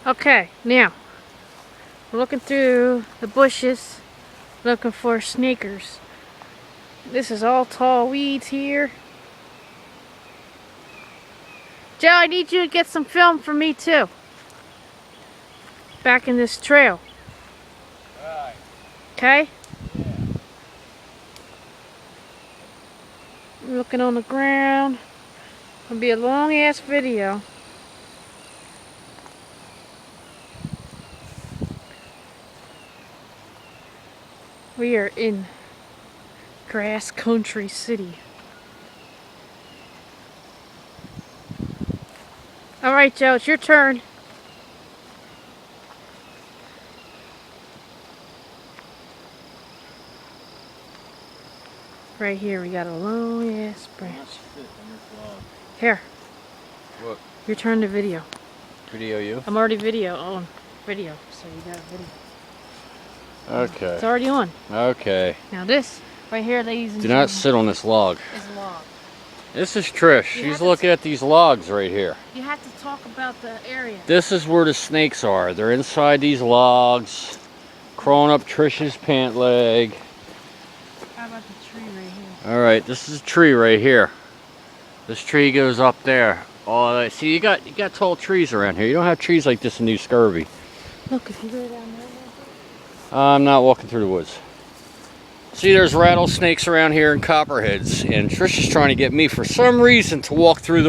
Okay, now we're looking through the bushes, looking for snakers. This is all tall weeds here. Joe, I need you to get some film for me too. Back in this trail. Right. Okay? Yeah. I'm looking on the ground. It'll be a long ass video. We are in Grass Country City. Alright, Joe, it's your turn. Right here, we got a long ass branch. Here. What? Your turn to video. Video you? I'm already on video, so you got a video. Okay. It's already on. Okay. Now this, right here, ladies and Do gentlemen, not sit on this log. is a log. This is Trish. You She's have to looking at these logs right here. You have to talk about the area. This is where the snakes are. They're inside these logs, crawling up Trish's pant leg. How about the tree right here? Alright, this is a tree right here. This tree goes up there. Oh, see, you got tall trees around here. You don't have trees like this in New Scurvy. Look, if you go down there. I'm not walking through the woods. See, there's rattlesnakes around here and copperheads, and Trish is trying to get me for some reason to walk through the